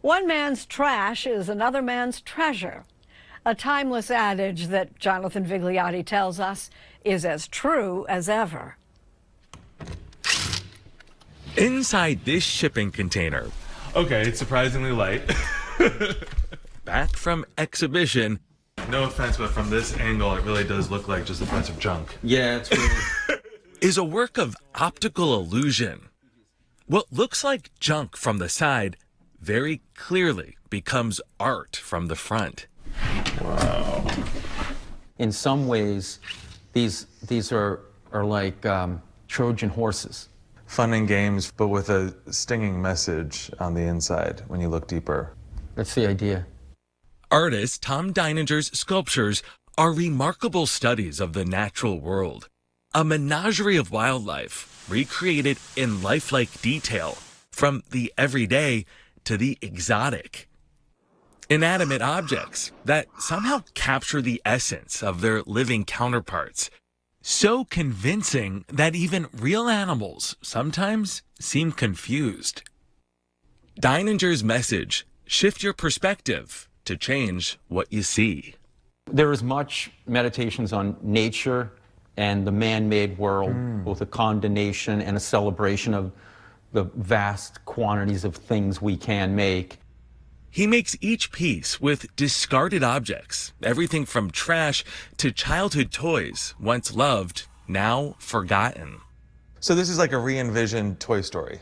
One man's trash is another man's treasure. A timeless adage that Jonathan Vigliotti tells us is as true as ever. Inside this shipping container, Okay, it's surprisingly light. back from exhibition, No offense, but from this angle, it really does look like just a bunch of junk. Yeah, it's really. is a work of optical illusion. What looks like junk from the side very clearly becomes art from the front. Wow. In some ways, these are like Trojan horses. Fun and games, but with a stinging message on the inside when you look deeper. That's the idea. Artist Tom Deininger's sculptures are remarkable studies of the natural world, a menagerie of wildlife recreated in lifelike detail, from the everyday to the exotic. Inanimate objects that somehow capture the essence of their living counterparts, so convincing that even real animals sometimes seem confused. Deininger's message: shift your perspective to change what you see. There is much meditations on nature and the man-made world, both a condemnation and a celebration of the vast quantities of things we can make. He makes each piece with discarded objects, everything from trash to childhood toys, once loved, now forgotten. So this is like a re-envisioned Toy Story.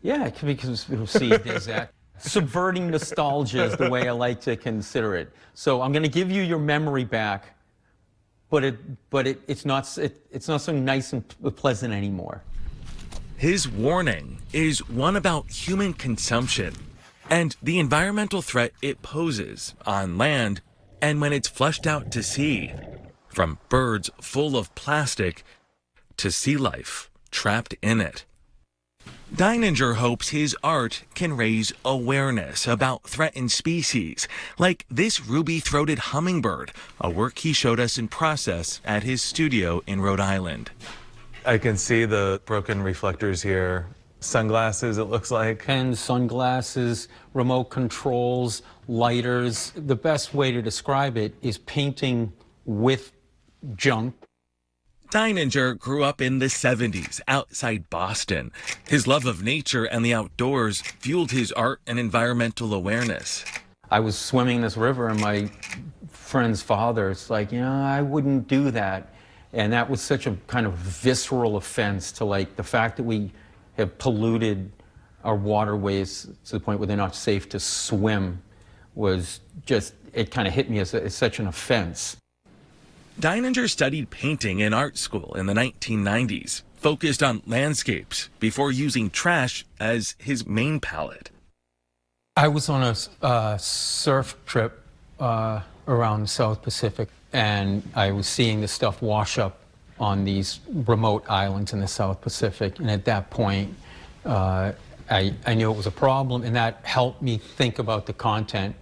Yeah, it could be perceived as that. Subverting nostalgia is the way I like to consider it. So I'm going to give you your memory back, but it's not so nice and pleasant anymore. His warning is one about human consumption and the environmental threat it poses on land and when it's flushed out to sea, from birds full of plastic to sea life trapped in it. Deininger hopes his art can raise awareness about threatened species, like this ruby-throated hummingbird, a work he showed us in process at his studio in Rhode Island. I can see the broken reflectors here. Sunglasses, it looks like. Pens, sunglasses, remote controls, lighters. The best way to describe it is painting with junk. Deininger grew up in the 70s outside Boston. His love of nature and the outdoors fueled his art and environmental awareness. I was swimming this river and my friend's father's like, I wouldn't do that. And that was such a kind of visceral offense to like the fact that we have polluted our waterways to the point where they're not safe to swim was just, it kind of hit me as such an offense. Deininger studied painting in art school in the 1990s, focused on landscapes before using trash as his main palette. I was on a surf trip around the South Pacific, and I was seeing this stuff wash up on these remote islands in the South Pacific. And at that point, I knew it was a problem, and that helped me think about the content.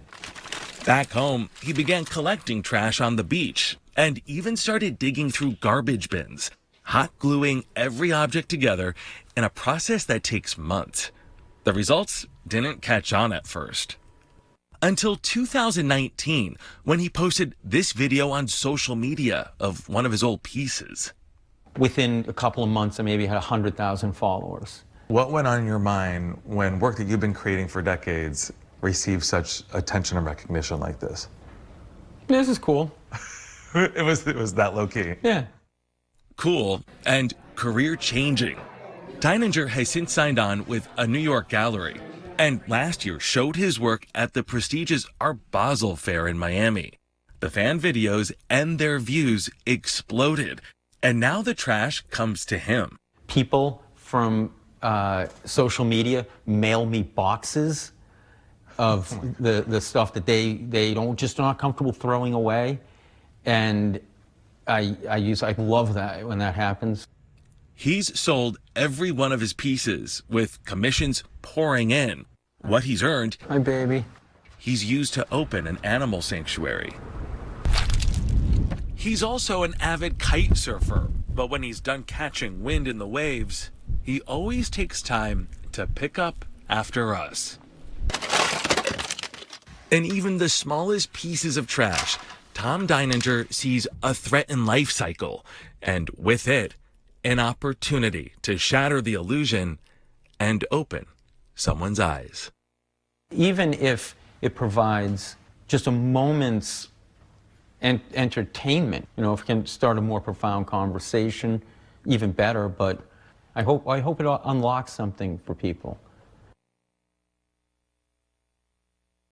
Back home, he began collecting trash on the beach and even started digging through garbage bins, hot gluing every object together in a process that takes months. The results didn't catch on at first. Until 2019, when he posted this video on social media of one of his old pieces. Within a couple of months, I maybe had 100,000 followers. What went on in your mind when work that you've been creating for decades received such attention and recognition like this? This is cool. It was that low-key. Yeah. Cool and career-changing. Deininger has since signed on with a New York gallery, and last year showed his work at the prestigious Art Basel Fair in Miami. The fan videos and their views exploded, and now the trash comes to him. People from social media mail me boxes of the stuff that they don't just not comfortable throwing away, and I love that when that happens. He's sold every one of his pieces with commissions pouring in. What he's earned, Hi, baby. he's used to open an animal sanctuary. He's also an avid kite surfer, but when he's done catching wind in the waves, he always takes time to pick up after us. In even the smallest pieces of trash, Tom Deininger sees a threat in life cycle, and with it, an opportunity to shatter the illusion and open someone's eyes. Even if it provides just a moment's entertainment, if it can start a more profound conversation, even better, but I hope it unlocks something for people.